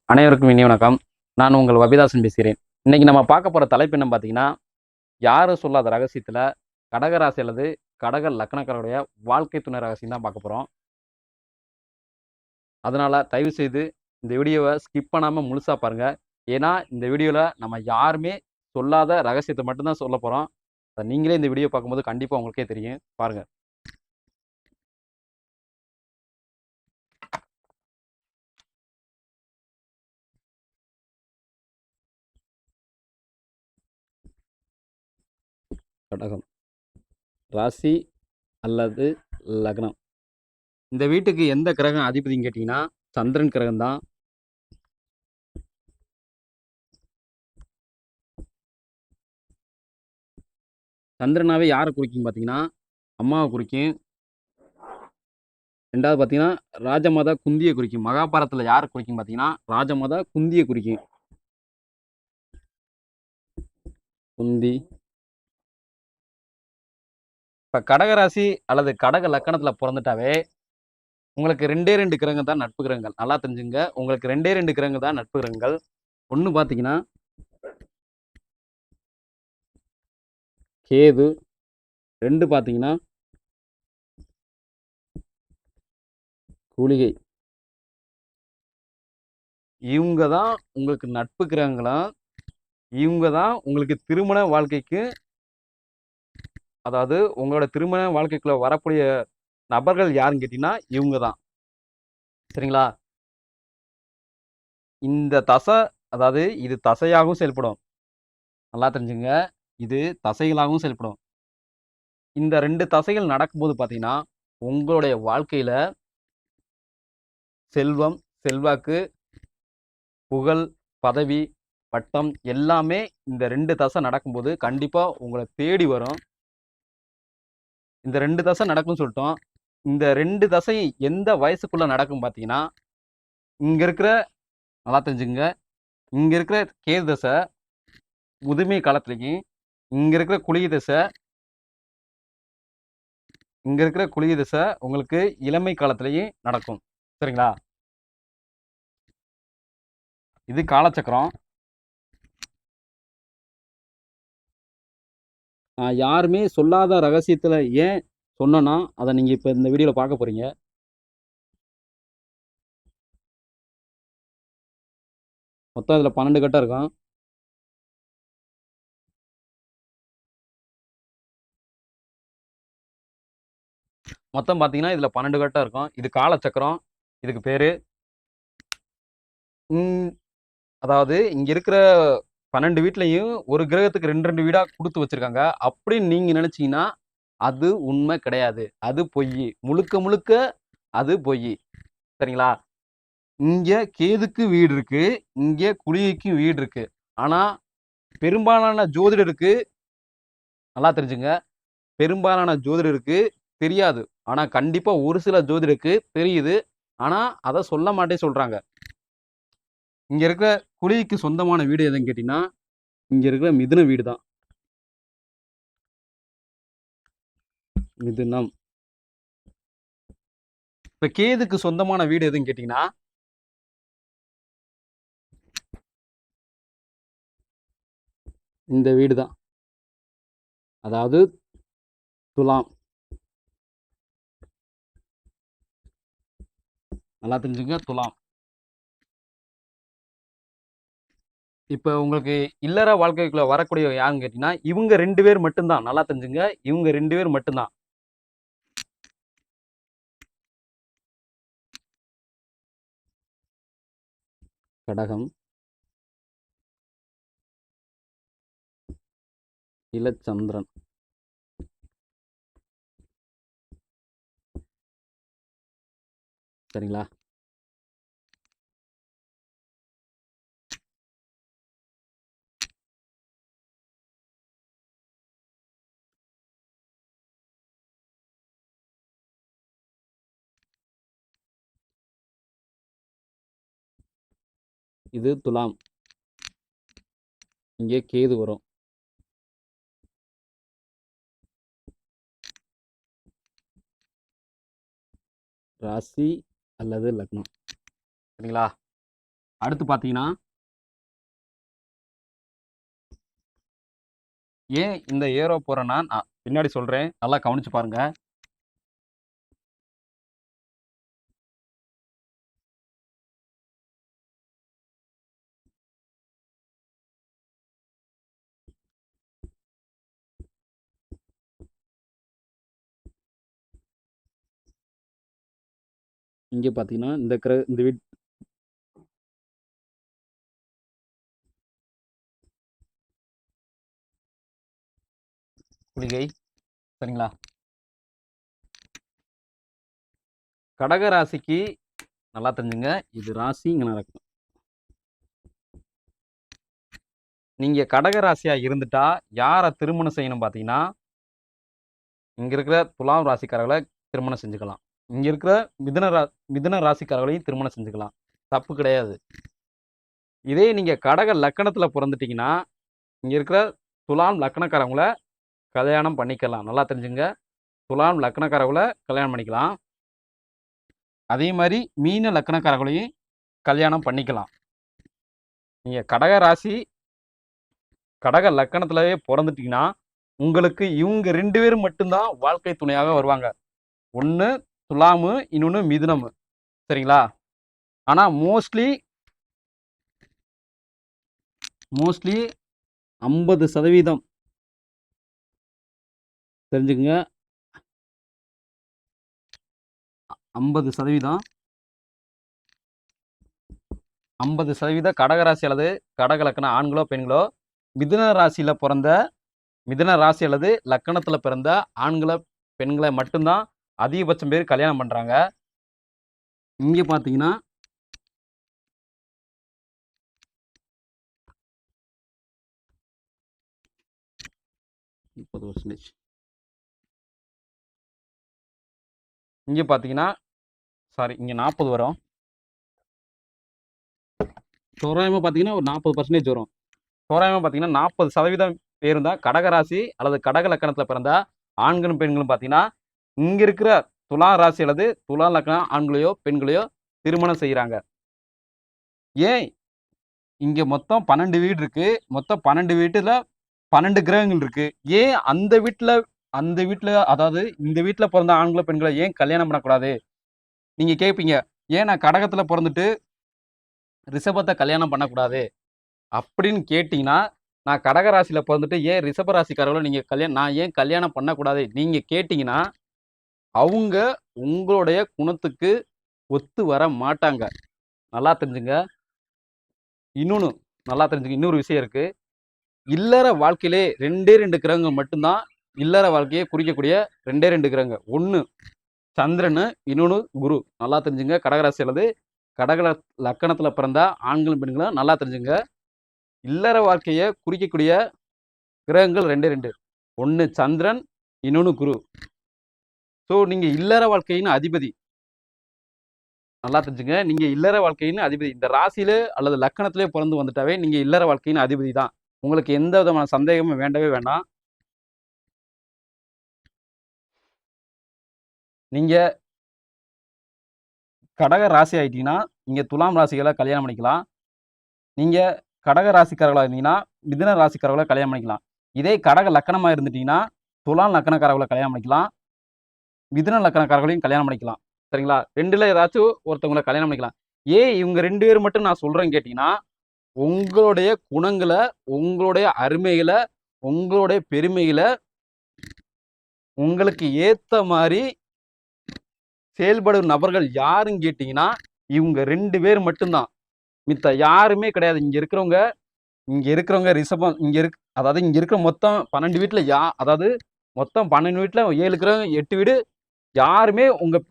அனைவருக்கும் இனிய வணக்கம். நான் உங்கள் வபிதாசன் பேசுகிறேன். இன்னைக்கு நம்ம பார்க்க போற தலைப்பு என்னன்னு பார்த்தீங்கன்னா, யாரும் சொல்லாத ரகசியத்துல கடகராசி அல்லது கடக லக்னக்காரருடைய வாழ்க்கை துணை ரகசியம் தான் பார்க்க போறோம். அதனால தயவு செய்து இந்த வீடியோவை ஸ்கிப் பண்ணாம முழுசா பாருங்க. ஏன்னா, இந்த வீடியோல நம்ம யாருமே சொல்லாத ரகசியத்தை மட்டும் தான் சொல்லப் போறோம். அத நீங்களே இந்த வீடியோ பார்க்கும்போது கண்டிப்பா உங்களுக்கே தெரியும். பாருங்க. கடகம் ராசி அல்லது லக்னம். இந்த வீட்டுக்கு எந்த கிரகம் அதிபதின்னு கேட்டீங்கன்னா, சந்திரன் கிரகம் தான். சந்திரனாவே யாரை குறிக்கும் பார்த்தீங்கன்னா, அம்மாவை குறிக்கும். 2வது பார்த்தீங்கன்னா, ராஜமாதா குந்திய குறிக்கும். மகாபாரதத்துல யார குறிக்கும் பார்த்தீங்கன்னா, ராஜமாதா குந்திய குறிக்கும். குந்தி. இப்ப கடகராசி அல்லது கடக லக்கணத்துல பொறந்துட்டாவே, உங்களுக்கு 2 கிரகங்கள் தான் நட்பு கிரகங்கள். நல்லா தெரிஞ்சுங்க. உங்களுக்கு 2 கிரகங்கள் தான் நட்பு கிரகங்கள். 1 பார்த்தீங்கன்னா, கேது. 2 பார்த்தீங்கன்னா, குளிகை. இவங்க தான் உங்களுக்கு நட்பு கிரகங்களும், இவங்க தான் உங்களுக்கு திருமண வாழ்க்கைக்கு, அதாவது உங்களோட திருமண வாழ்க்கைக்குள்ள வரக்கூடிய நபர்கள் யாருன்னு கேட்டீங்கன்னா, இவங்க தான். சரிங்களா? இந்த தசை, அதாவது இது தசையாகவும் செயல்படும். நல்லா தெரிஞ்சுங்க. இது தசைகளாகவும் செயல்படும். இந்த 2 தசைகள் நடக்கும்போது பார்த்தீங்கன்னா, உங்களுடைய வாழ்க்கையில செல்வம், செல்வாக்கு, புகழ், பதவி, பட்டம் எல்லாமே இந்த 2 தசை நடக்கும்போது கண்டிப்பா உங்கள தேடி வரும். இந்த 2 தசை நடக்கும்னு சொல்லிட்டோம். இந்த 2 தசை எந்த வயசுக்குள்ள நடக்கும் பார்த்தீங்கன்னா, இங்க இருக்கிற, நல்லா தெரிஞ்சுக்கங்க, இங்க இருக்கிற கேது தசை முதுமை காலத்திலேயும், இங்க இருக்கிற குளிகை தசை, இங்க இருக்கிற குளிகை தசை உங்களுக்கு இளமை காலத்திலேயும் நடக்கும். சரிங்களா? இது காலச்சக்கரம். யாருமே சொல்லாத ரகசியத்துல ஏன் சொன்னேன்னா, அத நீங்க இப்ப இந்த வீடியோல பார்க்க போறீங்க. மொத்தம் இதுல 12 கட்டம் இருக்கும். மொத்தம் பார்த்தீங்கன்னா, இதுல 12 கட்டம் இருக்கும். இது காலச்சக்கரம். இதுக்கு பேரு. ம் அதாவது இங்க இருக்கிற 12 வீட்லயும் ஒரு கிரகத்துக்கு 2 வீடா குடுத்து வச்சிருக்காங்க. அப்படின்னு நீங்க நினைச்சீங்கன்னா, அது உண்மை கிடையாது. அது பொய்யி. முழுக்க முழுக்க அது பொய்யி. சரிங்களா? இங்க கேதுக்கு வீடு இருக்கு. இங்க குளிகைக்கு வீடு இருக்கு. ஆனா, பெரும்பாலான ஜோதிடருக்கு, நல்லா தெரிஞ்சுங்க, பெரும்பாலான ஜோதிடருக்கு தெரியாது. ஆனா, கண்டிப்பா ஒரு சில ஜோதிடருக்கு தெரியுது. ஆனா, அத சொல்ல மாட்டேன் சொல்றாங்க. இங்க இருக்கிற குளிகைக்கு சொந்தமான வீடு எதுன்னு கேட்டீங்கன்னா, இங்க இருக்கிற மிதுன வீடு தான். மிதுனம். இப்ப கேதுக்கு சொந்தமான வீடு எதுன்னு கேட்டீங்கன்னா, இந்த வீடு தான். அதாவது துலாம். நல்லா தெரிஞ்சுங்க, துலாம். இப்ப உங்களுக்கு இல்லற வாழ்க்கைக்குள்ள வரக்கூடிய யாருன்னு கேட்டீங்கன்னா, இவங்க 2 பேர் மட்டும் தான். நல்லா தெரிஞ்சுங்க. இவங்க 2 பேர் மட்டும் தான். கடகம், இளச்சந்திரன். சரிங்களா? இது துலாம். இங்கே கேது வரும். ராசி அல்லது லக்னம். சரிங்களா? அடுத்து பார்த்தீங்கன்னா, ஏன் இந்த ஏரோ போறேன்னா, நான் பின்னாடி சொல்றேன். நல்லா கவனிச்சு பாருங்க. இங்க பார்த்தீங்கன்னா, இந்த வீட் குளிகை சரிங்களா? கடக ராசிக்கு நல்லா தெரிஞ்சுங்க. இது ராசி இங்க நடக்கும். நீங்க கடக ராசியா இருந்துட்டா யாரை திருமணம் செய்யணும் பார்த்தீங்கன்னா, இங்க இருக்கிற துலாம் ராசிக்காரர்களை திருமணம் செஞ்சுக்கலாம். இங்க இருக்கிற மிதுன ராசிக்காரர்களையும் திருமணம் செஞ்சுக்கலாம். தப்பு கிடையாது. இதே நீங்க கடக லக்கணத்துல பிறந்துட்டீங்கன்னா, இங்க இருக்கிற துலாம் லக்கணக்காரவங்கள கல்யாணம் பண்ணிக்கலாம். நல்லா தெரிஞ்சுங்க. துலாம் லக்கணக்காரவங்கள கல்யாணம் பண்ணிக்கலாம். அதே மாதிரி மீன லக்கணக்காரர்களையும் கல்யாணம் பண்ணிக்கலாம். நீங்க கடக ராசி கடக லக்கணத்திலேயே பிறந்துட்டீங்கன்னா, உங்களுக்கு இவங்க 2 பேரும் மட்டும்தான் வாழ்க்கை துணையாக வருவாங்க. ஒண்ணு துலாமு, இன்னொன்னு மிதுனமு. சரிங்களா? ஆனா மோஸ்ட்லி 50% தெரிஞ்சுக்கங்க. 50% 50% கடகராசி அல்லது கடக லக்கண ஆண்களோ பெண்களோ மிதுன ராசியில பிறந்த மிதுன ராசி அல்லது லக்கணத்துல பிறந்த ஆண்களை பெண்களை மட்டும்தான் அதிகபட்சம் பேர் கல்யாணம் பண்றாங்க. இங்க பாத்தீங்கன்னா 30%. இங்க பாத்தீங்கன்னா சாரி இங்க 40 வரும். தோராயமா பாத்தீங்கன்னா ஒரு 40% வரும். தோராயமா பாத்தீங்கன்னா 40% பேரும் தான் கடகராசி அல்லது கடக லக்கணத்துல பிறந்த ஆண்களும் பெண்களும் பாத்தீங்கன்னா இங்க இருக்கிற துலா ராசி அல்லது துலா லக்கணம் ஆண்களையோ பெண்களையோ திருமணம் செய்யறாங்க. ஏன் இங்க மொத்தம் 12 வீடு இருக்கு. மொத்தம் 12 வீட்டுல 12 கிரகங்கள் இருக்கு. ஏன் அந்த வீட்டுல அதாவது இந்த வீட்டுல பிறந்த ஆண்களோ பெண்களோ ஏன் கல்யாணம் பண்ணக்கூடாது? நீங்க கேட்பீங்க. ஏன் நான் கடகத்துல பிறந்துட்டு ரிஷபத்தை கல்யாணம் பண்ணக்கூடாது அப்படின்னு கேட்டீங்கன்னா, நான் கடக ராசியில பிறந்துட்டு ஏன் ரிஷப ராசிக்காரர்களோ நான் ஏன் கல்யாணம் பண்ணக்கூடாது நீங்க கேட்டீங்கன்னா, அவங்க உங்களுடைய குணத்துக்கு ஒத்து வர மாட்டாங்க. நல்லா தெரிஞ்சுங்க. இன்னொன்னு நல்லா தெரிஞ்சுங்க. இன்னொரு விஷயம் இருக்கு. இல்லற வாழ்க்கையிலே 2 கிரகங்கள் மட்டும்தான் இல்லற வாழ்க்கையை குறிக்கக்கூடிய 2 கிரகங்கள். ஒண்ணு சந்திரனு, இன்னொன்னு குரு. நல்லா தெரிஞ்சுங்க. கடகராசி அல்லது கடக லக்கணத்துல பிறந்த ஆண்களும் பெண்களும் நல்லா தெரிஞ்சுங்க. இல்லற வாழ்க்கையை குறிக்கக்கூடிய கிரகங்கள் 2. ஒண்ணு சந்திரன், இன்னொன்னு குரு. ஸோ நீங்க இல்லற வாழ்க்கையின் அதிபதி. நல்லா தெரிஞ்சுங்க. நீங்க இல்லற வாழ்க்கையின் அதிபதி. இந்த ராசியில அல்லது லக்கணத்திலே பிறந்து வந்துட்டாவே நீங்க இல்லற வாழ்க்கையின் அதிபதி தான். உங்களுக்கு எந்த விதமான சந்தேகமும் வேண்டவே வேண்டாம். நீங்க கடக ராசி ஆயிட்டீங்கன்னா, நீங்க துலாம் ராசிகளை கல்யாணம் பண்ணிக்கலாம். நீங்க கடக ராசிக்காரர்களா இருந்தீங்கன்னா, மிதுன ராசிக்காரர்களை கல்யாணம் பண்ணிக்கலாம். இதே கடக லக்கணமா இருந்துட்டீங்கன்னா, துலாம் லக்கணக்காரர்களை கல்யாணம் பண்ணிக்கலாம். மிதுன லக்கணக்காரர்களையும் கல்யாணம் பண்ணிக்கலாம். சரிங்களா? 2ல ஏதாச்சும் ஒருத்தவங்கள கல்யாணம் பண்ணிக்கலாம். ஏன் இவங்க 2 பேர் மட்டும் நான் சொல்றேன்னு கேட்டீங்கன்னா, உங்களுடைய குணங்கள, உங்களுடைய அருமைகள, உங்களுடைய பெருமைகள உங்களுக்கு ஏத்த மாரி செயல்படும் நபர்கள் யாருன்னு கேட்டீங்கன்னா, இவங்க 2 பேர் மட்டும்தான். மித்த யாருமே கிடையாது. இங்க இருக்கிறவங்க ரிஷபம் அதாவது இங்க இருக்கிற மொத்தம் 12 வீட்ல அதாவது மொத்தம் 12 வீட்ல 7 கிரகம் 8 வீடு யாருமே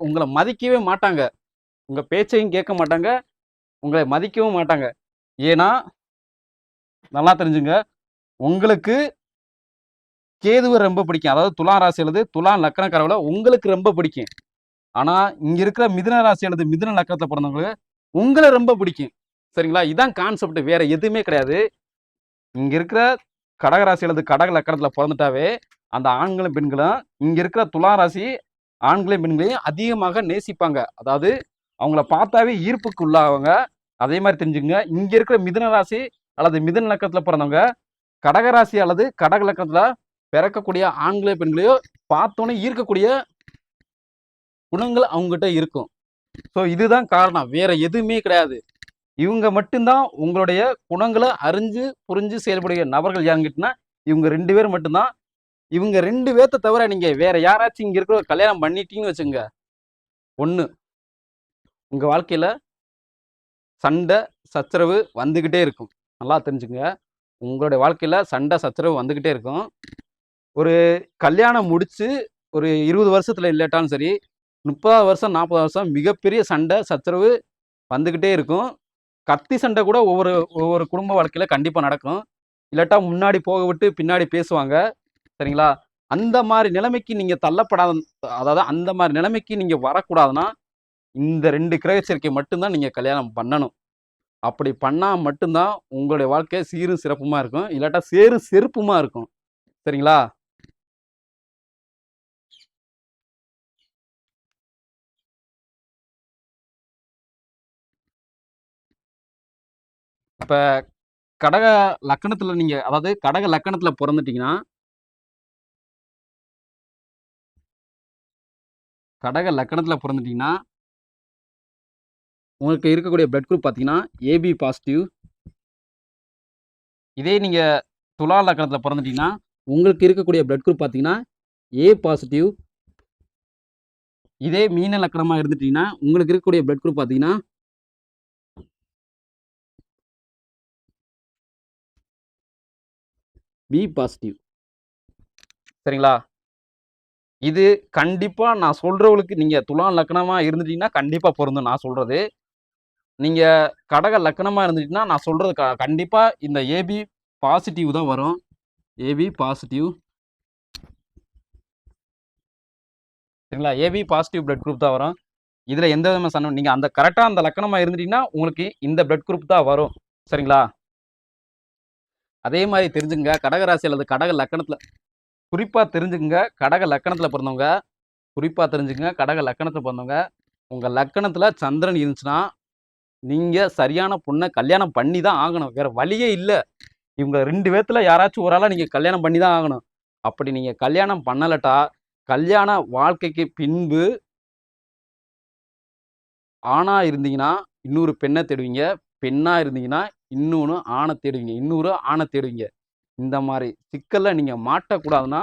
உங்கள மதிக்கவே மாட்டாங்க. உங்க பேச்சையும் கேட்க மாட்டாங்க. உங்களை மதிக்கவும் மாட்டாங்க. ஏன்னா நல்லா தெரிஞ்சுங்க. உங்களுக்கு கேதுவை ரொம்ப பிடிக்கும். அதாவது துலாம் ராசி அல்லது துலாம் லக்கணக்காரர்களை உங்களுக்கு ரொம்ப பிடிக்கும். ஆனா இங்க இருக்கிற மிதுன ராசி அல்லது மிதுன லக்கணத்தை பிறந்தவங்களுக்கு உங்களை ரொம்ப பிடிக்கும். சரிங்களா? இதான் கான்செப்ட். வேற எதுவுமே கிடையாது. இங்க இருக்கிற கடகராசி அல்லது கடக லக்கணத்துல பிறந்துட்டாவே அந்த ஆண்களும் பெண்களும் இங்க இருக்கிற துலா ராசி ஆண்களையும் பெண்களையும் அதிகமாக நேசிப்பாங்க. அதாவது அவங்கள பார்த்தாவே ஈர்ப்புக்கு உள்ளாவாங்க. அதே மாதிரி தெரிஞ்சுங்க, இங்க இருக்கிற மிதுன ராசி அல்லது மிதுன லக்கணத்துல பிறந்தவங்க கடகராசி அல்லது கடக லக்கணத்துல பிறக்கக்கூடிய ஆண்களோ பெண்களையோ பார்த்தோன்னே ஈர்க்கக்கூடிய குணங்கள் அவங்ககிட்ட இருக்கும். ஸோ இதுதான் காரணம், வேற எதுவுமே கிடையாது. இவங்க மட்டும்தான் உங்களுடைய குணங்களை அறிஞ்சு புரிஞ்சு செயல்படுகிற நபர்கள் யாருங்கிட்டனா இவங்க 2 பேர் மட்டும்தான். இவங்க 2 பேர்த்த தவிர நீங்க வேற யாராச்சும் இங்க இருக்கிற கல்யாணம் பண்ணிட்டீங்கன்னு வச்சுங்க, ஒண்ணு உங்க வாழ்க்கையில சண்டை சச்சரவு வந்துகிட்டே இருக்கும். நல்லா தெரிஞ்சுங்க, உங்களுடைய வாழ்க்கையில சண்டை சச்சரவு வந்துகிட்டே இருக்கும். ஒரு கல்யாணம் முடிச்சு ஒரு 20 வருஷத்துல இல்லாட்டாலும் சரி, 30 வருஷம் 40 வருஷம் மிகப்பெரிய சண்டை சச்சரவு வந்துகிட்டே இருக்கும். கத்தி சண்டை கூட ஒவ்வொரு ஒவ்வொரு குடும்ப வாழ்க்கையில கண்டிப்பா நடக்கும். இல்லாட்டா முன்னாடி போக விட்டு பின்னாடி பேசுவாங்க. சரிங்களா? அந்த மாதிரி நிலைமைக்கு நீங்க தள்ளப்படாத, அதாவது அந்த மாதிரி நிலைமைக்கு நீங்க வரக்கூடாதுன்னா இந்த 2 கிரக சேர்க்கை மட்டும்தான் நீங்க கல்யாணம் பண்ணணும். அப்படி பண்ணா மட்டும்தான் உங்களுடைய வாழ்க்கை சீரும் சிறப்புமா இருக்கும். இல்லாட்டா சேரும் செருப்புமா இருக்கும். சரிங்களா? இப்ப கடக லக்கணத்துல நீங்க, அதாவது கடக லக்கணத்துல பிறந்துட்டீங்கன்னா, கடக லக்கணத்துல பிறந்துட்டீங்கன்னா உங்களுக்கு இருக்கக்கூடிய பிளட் குரூப் பார்த்தீங்கன்னா ஏபி பாசிட்டிவ். இதே நீங்க துலா லக்கணத்துல பிறந்துட்டீங்கன்னா உங்களுக்கு இருக்கக்கூடிய பிளட் குரூப் பார்த்தீங்கன்னா ஏ பாசிட்டிவ். இதே மீன லக்கணமா இருந்துட்டீங்கன்னா உங்களுக்கு இருக்கக்கூடிய பிளட் குரூப் பார்த்தீங்கன்னா பி பாசிட்டிவ். சரிங்களா? இது கண்டிப்பா நான் சொல்றவங்களுக்கு, நீங்க துலா லக்கணமா இருந்துட்டீங்கன்னா கண்டிப்பா பொருந்தும் நான் சொல்றது. நீங்க கடக லக்கணமா இருந்துட்டீங்கன்னா நான் சொல்றது கண்டிப்பா இந்த ஏபி பாசிட்டிவ் தான் வரும். AB positive. சரிங்களா? ஏபி பாசிட்டிவ் பிளட் குரூப் தான் வரும். இதுல எந்த விதமான சண்டை, நீங்க அந்த கரெக்டா அந்த லக்கணமா இருந்துட்டீங்கன்னா உங்களுக்கு இந்த பிளட் குரூப் தான் வரும். சரிங்களா? அதே மாதிரி தெரிஞ்சுங்க, கடகராசி அல்லது கடக லக்கணத்துல குறிப்பா தெரிஞ்சுக்குங்க, கடக லக்கணத்துல பிறந்தவங்க குறிப்பா தெரிஞ்சுங்க, கடக லக்கணத்துல பிறந்தவங்க உங்க லக்கணத்துல சந்திரன் இருந்துச்சுன்னா நீங்க சரியான பொண்ணை கல்யாணம் பண்ணி தான் ஆகணும். வேற வழியே இல்ல. இவங்க 2 பேத்துல யாராச்சும் ஒரு ஆளா நீங்க கல்யாணம் பண்ணி தான் ஆகணும். அப்படி நீங்க கல்யாணம் பண்ணலட்டா கல்யாண வாழ்க்கைக்கு பின்பு ஆணா இருந்தீங்கன்னா இன்னொரு பெண்ணை தேடுவீங்க, பெண்ணா இருந்தீங்கன்னா இன்னொன்னு ஆணை தேடுவீங்க, இன்னொரு ஆணை தேடுவீங்க. இந்த மாதிரி சிக்கல்ல நீங்க மாட்டக்கூடாதுன்னா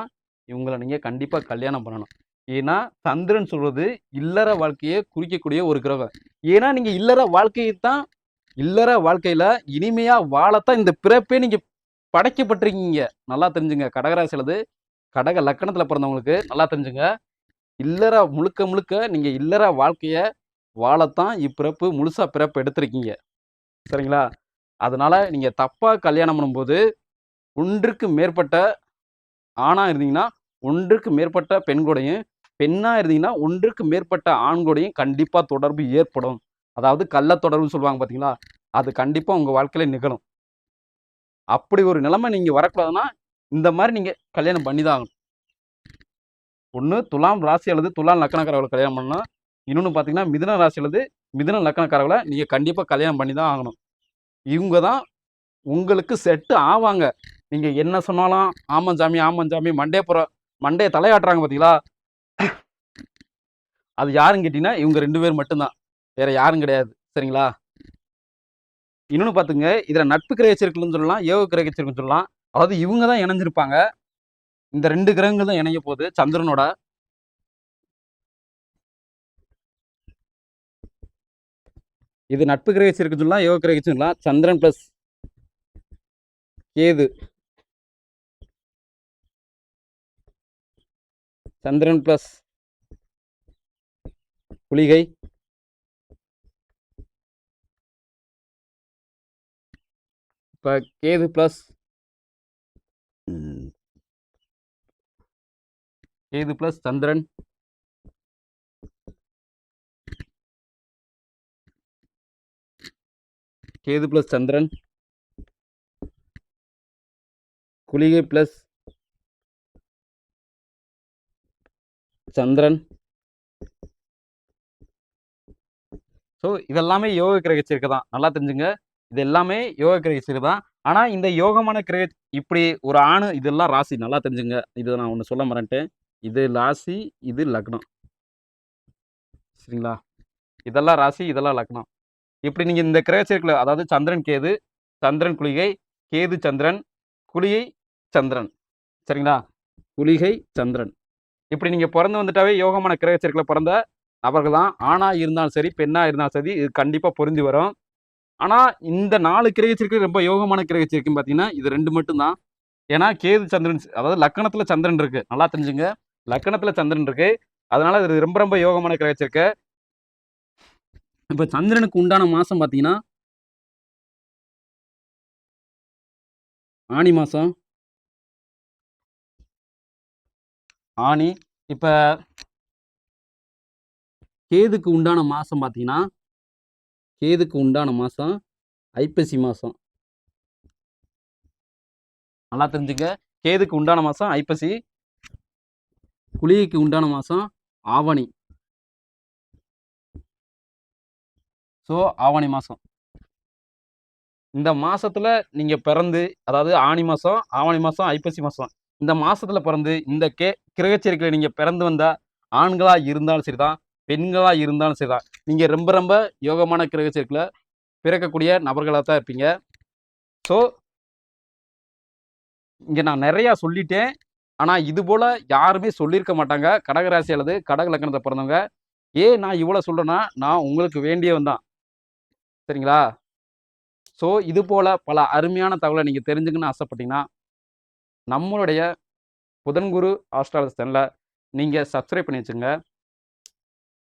இவங்களை நீங்க கண்டிப்பா கல்யாணம் பண்ணணும். ஏன்னா சந்திரன் சொல்றது இல்லற வாழ்க்கையை குறிக்கக்கூடிய ஒரு கிரகம். ஏன்னா நீங்க இல்லற வாழ்க்கையை தான், இல்லற வாழ்க்கையில இனிமையா வாழத்தான் இந்த பிறப்பே நீங்க படைக்கப்பட்டிருக்கீங்க. நல்லா தெரிஞ்சுங்க, கடகராசி அல்லது கடக லக்கணத்துல பிறந்தவங்களுக்கு நல்லா தெரிஞ்சுங்க, இல்லற முழுக்க முழுக்க நீங்க இல்லற வாழ்க்கைய வாழத்தான் இப்பிறப்பு முழுசா பிறப்பு எடுத்திருக்கீங்க. சரிங்களா? அதனால நீங்க தப்பா கல்யாணம் பண்ணும்போது ஒன்றுக்கு மேற்பட்ட ஆணா இருந்தீங்கன்னா ஒன்றுக்கு மேற்பட்ட பெண்கூடையும், பெண்ணா இருந்தீங்கன்னா ஒன்றுக்கு மேற்பட்ட ஆண்கூடையும் கண்டிப்பா தொடர்பு ஏற்படும். அதாவது கள்ள தொடர்புன்னு சொல்லுவாங்க பார்த்தீங்களா? அது கண்டிப்பா உங்க வாழ்க்கையில நிகழும். அப்படி ஒரு நிலைமை நீங்க வரக்கூடாதுன்னா இந்த மாதிரி நீங்க கல்யாணம் பண்ணி தான் ஆகணும். ஒண்ணு துலாம் ராசி அல்லது துலாம் லக்கணக்காரர்களை கல்யாணம் பண்ணணும். இன்னொன்னு பார்த்தீங்கன்னா மிதுன ராசி அல்லது மிதுன லக்கணக்காரர்களை நீங்க கண்டிப்பா கல்யாணம் பண்ணி தான் ஆகணும். இவங்க தான் உங்களுக்கு செட்டு ஆவாங்க. நீங்க என்ன சொன்னாலும் ஆமாம் சாமி ஆமாம் சாமி மண்டைய தலையாட்டுறாங்க பார்த்தீங்களா? அது யாருன்னு கேட்டீங்கன்னா இவங்க 2 பேர் மட்டும்தான், வேற யாரும் கிடையாது. சரிங்களா? இன்னொன்னு பார்த்துங்க, இதுல நட்பு கிரக சேர்க்கைன்னு சொல்லலாம், யோக கிரக சேர்க்கைன்னு சொல்லலாம். அதாவது இவங்க தான் இணைஞ்சிருப்பாங்க. இந்த 2 கிரகங்கள் தான் இணைய போகுது சந்திரனோட. இது நட்பு கிரக சேர்க்கை சொல்லலாம், யோக கிரக சொல்லலாம். சந்திரன் பிளஸ் கேது, சந்திரன் பிளஸ் குளிகை, இப்ப கேது பிளஸ் சந்திரன், கேது பிளஸ் சந்திரன், குளிகை பிளஸ் சந்திரன். ஸோ இதெல்லாமே யோக கிரக சேர்க்கை தான். நல்லா தெரிஞ்சுங்க. இது எல்லாமே யோக கிரக சேர்க்கை தான். ஆனா இந்த யோகமான கிரக இப்படி ஒரு ஆணு இதெல்லாம் ராசி நல்லா தெரிஞ்சுங்க. இது நான் ஒண்ணு சொல்ல மறந்துட்டேன். இது ராசி, இது லக்னம். சரிங்களா? இதெல்லாம் ராசி, இதெல்லாம் லக்னம். இப்படி நீங்க இந்த கிரக சேர்க்கையில அதாவது சந்திரன் கேது, சந்திரன் குளிகை, கேது சந்திரன், குளிகை சந்திரன். சரிங்களா? குளிகை சந்திரன். இப்படி நீங்க பிறந்து வந்துட்டாவே யோகமான கிரக சேர்க்கையில பிறந்த நபர்கள் தான். ஆணா இருந்தாலும் சரி, பெண்ணா இருந்தாலும் சரி, இது கண்டிப்பா பொருந்தி வரும். ஆனா இந்த 4 கிரக சேர்க்கை ரொம்ப யோகமான கிரக சேர்க்கைன்னு பார்த்தீங்கன்னா, இது 2 மட்டும் தான். ஏன்னா கேது சந்திரன் அதாவது லக்கணத்துல சந்திரன் இருக்கு. நல்லா தெரிஞ்சுங்க. லக்கணத்துல சந்திரன் இருக்கு. அதனால இது ரொம்ப ரொம்ப யோகமான கிரக சேர்க்கை. இப்ப சந்திரனுக்கு உண்டான மாசம் பார்த்தீங்கன்னா, ஆனி மாசம். ஆனி. இப்ப கேதுக்கு உண்டான மாசம் பார்த்தீங்கன்னா, கேதுக்கு உண்டான மாசம் ஐப்பசி மாசம். நல்லா தெரிஞ்சுங்க. கேதுக்கு உண்டான மாசம் ஐப்பசி. குளிகைக்கு உண்டான மாசம் ஆவணி. ஸோ ஆவணி மாசம். இந்த மாசத்துல நீங்க பிறந்து அதாவது ஆனி மாசம், ஆவணி மாசம், ஐப்பசி மாசம். இந்த மாசத்துல பிறந்து இந்த கிரக சேர்க்கையில நீங்க பிறந்து வந்தா ஆண்களா இருந்தாலும் சரிதான், பெண்களா இருந்தாலும் சரிதான். நீங்க ரொம்ப ரொம்ப யோகமான கிரக சேர்க்கையில பிறக்கக்கூடிய நபர்களா தான் இருப்பீங்க. ஸோ இங்க நான் நிறையா சொல்லிட்டேன். ஆனா இது போல யாருமே சொல்லியிருக்க மாட்டாங்க. கடகராசி அல்லது கடக லக்னத்துல பிறந்தவங்க. ஏன் நான் இவ்வளோ சொல்றேன்னா, நான் உங்களுக்கு வேண்டியவன் தான். சரிங்களா? ஸோ இது போல பல அருமையான தகவலை நீங்க தெரிஞ்சுக்கணும்னு ஆசைப்பட்டீங்கன்னா, நம்மளுடைய புதன்குரு ஆஸ்ட்ராலஜி சேனலை நீங்க சப்ஸ்கிரைப் பண்ணி வச்சுங்க.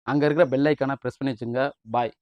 அங்க இருக்கிற பெல் ஐக்கான பிரஸ் பண்ணி வச்சுங்க. பாய்.